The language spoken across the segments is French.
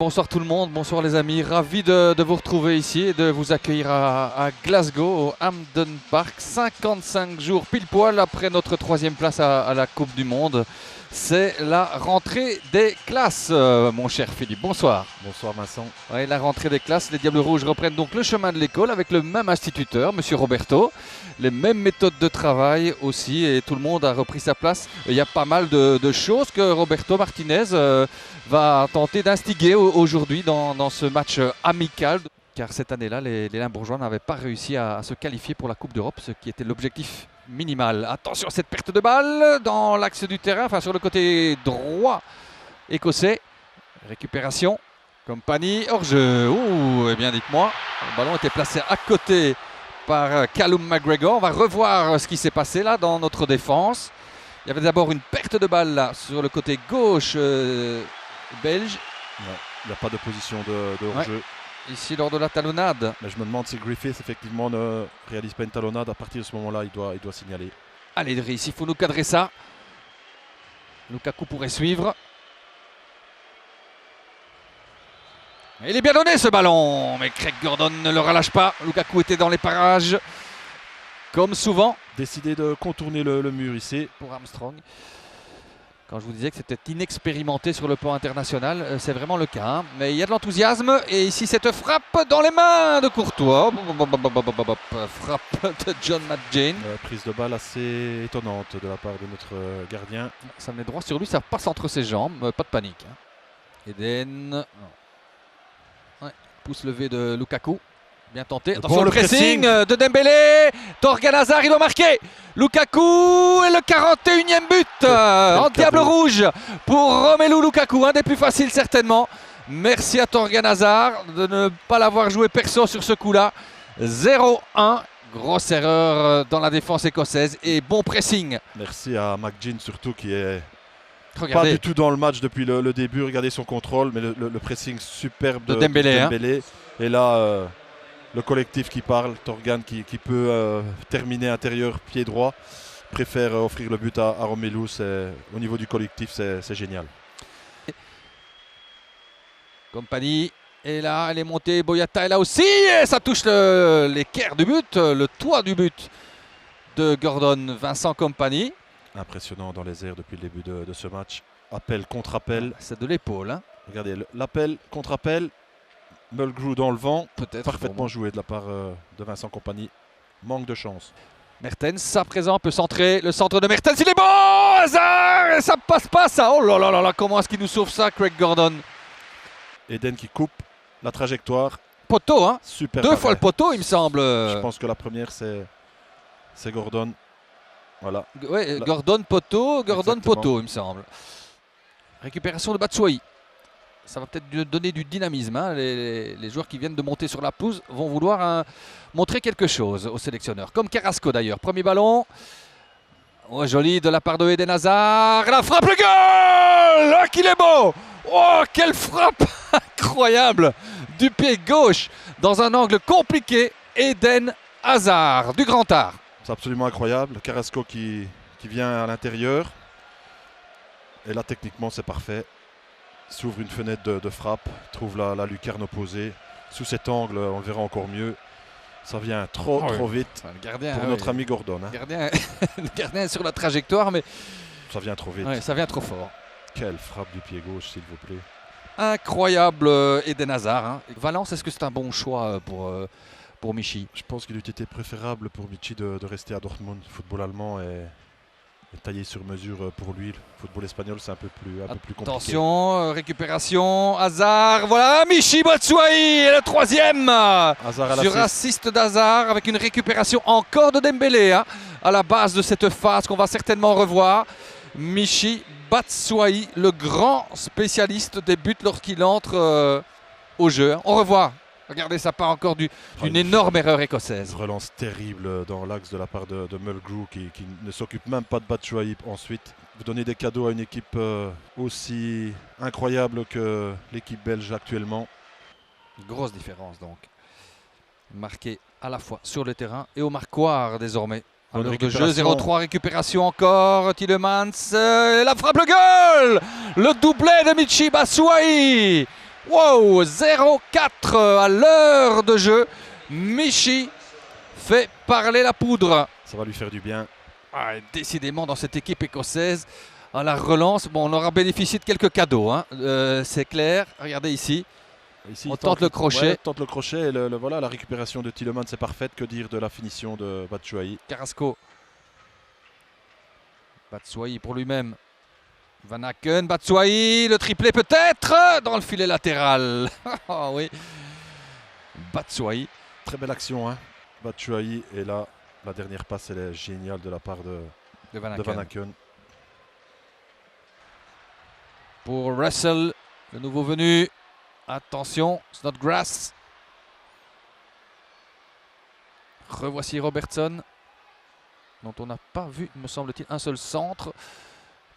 Bonsoir tout le monde, bonsoir les amis, ravi de vous retrouver ici et de vous accueillir à Glasgow, au Hampden Park, 55 jours pile poil après notre troisième place à la Coupe du Monde. C'est la rentrée des classes, mon cher Philippe, bonsoir. Bonsoir Vincent. Ouais, la rentrée des classes, les Diables Rouges reprennent donc le chemin de l'école avec le même instituteur, Monsieur Roberto, les mêmes méthodes de travail aussi et tout le monde a repris sa place. Il y a pas mal de choses que Roberto Martinez va tenter d'instiguer aujourd'hui dans ce match amical. Car cette année-là, les Limbourgeois n'avaient pas réussi à se qualifier pour la Coupe d'Europe, ce qui était l'objectif minimal. Attention à cette perte de balle dans l'axe du terrain, enfin sur le côté droit écossais. Récupération, Company, hors-jeu. Ouh, eh bien dites-moi, le ballon était placé à côté par Callum McGregor. On va revoir ce qui s'est passé là dans notre défense. Il y avait d'abord une perte de balle là sur le côté gauche belge. Il n'y a pas de position de hors-jeu. Ouais. Ici lors de la talonnade. Mais je me demande si Griffith effectivement ne réalise pas une talonnade. À partir de ce moment-là, il doit signaler. Allez Driss, il faut nous cadrer ça. Lukaku pourrait suivre. Il est bien donné ce ballon, mais Craig Gordon ne le relâche pas. Lukaku était dans les parages, comme souvent. Décidé de contourner le mur ici. Pour Armstrong. Quand je vous disais que c'était inexpérimenté sur le plan international, c'est vraiment le cas. Hein. Mais il y a de l'enthousiasme. Et ici, cette frappe dans les mains de Courtois. Frappe de John McGinn. Prise de balle assez étonnante de la part de notre gardien. Ça venait droit sur lui, ça passe entre ses jambes. Pas de panique. Hein. Eden. Ouais. Pouce levé de Lukaku. Bien tenté. Attention, le pressing de Dembélé. Thorgan Hazard, il doit marquer. Lukaku et le 41e but en Diable Rouge pour Romelu Lukaku. Un des plus faciles certainement. Merci à Thorgan Hazard de ne pas l'avoir joué perso sur ce coup-là. 0-1. Grosse erreur dans la défense écossaise et bon pressing. Merci à McGinn surtout qui est pas du tout dans le match depuis le début. Regardez son contrôle, mais le pressing superbe de Dembélé. Hein. Et là... le collectif qui parle, Thorgan qui peut terminer intérieur pied droit, préfère offrir le but à Romelu. Au niveau du collectif, c'est génial. Company est là, elle est montée, Boyata est là aussi, et ça touche l'équerre du but, le toit du but de Gordon, Vincent Company. Impressionnant dans les airs depuis le début de ce match. Appel contre appel. C'est de l'épaule. Hein. Regardez, l'appel contre appel. Mulgrew dans le vent, peut-être parfaitement joué de la part de Vincent Company. Manque de chance. Mertens à présent peut centrer. Le centre de Mertens, il est bon. Hazard, ça passe pas ça. Oh là là là là, comment est-ce qu'il nous sauve ça, Craig Gordon. Eden qui coupe la trajectoire. Poteau, hein. Super. Deux fois le poteau, il me semble. Je pense que la première c'est Gordon. Voilà. Ouais, Gordon poteau, Gordon Exactement. poteau, il me semble. Récupération de Batshuayi. Ça va peut-être donner du dynamisme. Hein. Les joueurs qui viennent de monter sur la pelouse vont vouloir montrer quelque chose au sélectionneur. Comme Carrasco d'ailleurs. Premier ballon. Oh, joli de la part de Eden Hazard. La frappe, le goal. Ah, qu'il est beau. Oh, quelle frappe incroyable du pied gauche dans un angle compliqué. Eden Hazard du grand art. C'est absolument incroyable. Carrasco qui vient à l'intérieur. Et là, techniquement, c'est parfait. S'ouvre une fenêtre de frappe, trouve la lucarne opposée. Sous cet angle, on le verra encore mieux. Ça vient trop vite enfin, le gardien, pour notre ami Gordon. Hein. Le gardien est sur la trajectoire, mais ça vient trop vite. Ouais, ça vient trop fort. Quelle frappe du pied gauche, s'il vous plaît. Incroyable Eden Hazard. Hein. Valence, est-ce que c'est un bon choix pour Michy? Je pense qu'il eût été préférable pour Michy de rester à Dortmund. Le football allemand est taillé sur mesure pour lui. Le football espagnol, c'est un peu plus compliqué. Attention, récupération, Hazard, voilà, Michy Batshuayi est le troisième sur assist d'Hazard avec une récupération encore de Dembélé hein, à la base de cette phase qu'on va certainement revoir. Michy Batshuayi, le grand spécialiste des buts lorsqu'il entre au jeu. Hein. On revoit. Regardez, ça part encore d'une énorme erreur écossaise. Une relance terrible dans l'axe de la part de Mulgrew qui ne s'occupe même pas de Batshuayi ensuite. Vous donnez des cadeaux à une équipe aussi incroyable que l'équipe belge actuellement. Une grosse différence donc. Marqué à la fois sur le terrain et au marquoir désormais. À l'heure de jeu, 0-3, récupération encore, Tielemans, la frappe, le goal. Le doublé de Michy Batshuayi Wow, 0-4 à l'heure de jeu. Michi fait parler la poudre. Ça va lui faire du bien. Ah, décidément, dans cette équipe écossaise, à la relance, bon, on aura bénéficié de quelques cadeaux, hein. C'est clair. Regardez ici. Ici, on tente le crochet. Ouais, tente le crochet et voilà, la récupération de Tillemann, c'est parfaite. Que dire de la finition de Batshuayi. Carrasco. Batshuayi pour lui-même. Van Aken, Batshuayi, le triplé peut-être dans le filet latéral. Oh, oui. Batshuayi. Très belle action, hein. Batshuayi. Et là, la dernière passe, elle est géniale de la part de Van Aken. Pour Russell, le nouveau venu. Attention, Snodgrass. Revoici Robertson, dont on n'a pas vu, me semble-t-il, un seul centre.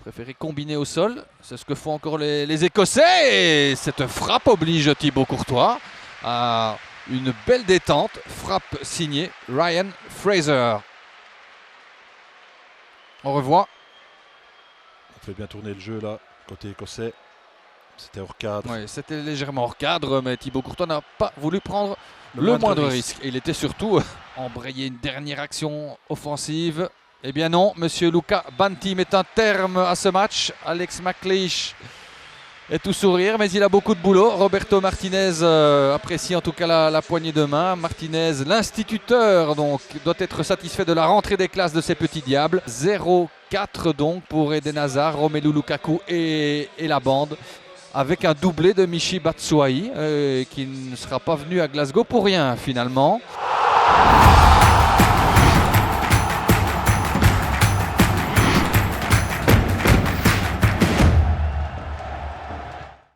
Préféré combiner au sol. C'est ce que font encore les Écossais. Et cette frappe oblige Thibaut Courtois à une belle détente. Frappe signée Ryan Fraser. On revoit. On fait bien tourner le jeu là, côté écossais. C'était hors cadre. Oui, c'était légèrement hors cadre, mais Thibaut Courtois n'a pas voulu prendre le moindre risque. Et il était surtout embrayé une dernière action offensive. Eh bien non, monsieur Luca Banti met un terme à ce match. Alex McLeish est tout sourire, mais il a beaucoup de boulot. Roberto Martinez apprécie en tout cas la poignée de main. Martinez, l'instituteur, donc, doit être satisfait de la rentrée des classes de ces petits diables. 0-4 donc pour Eden Hazard, Romelu Lukaku et la bande. Avec un doublé de Michy Batshuayi qui ne sera pas venu à Glasgow pour rien finalement.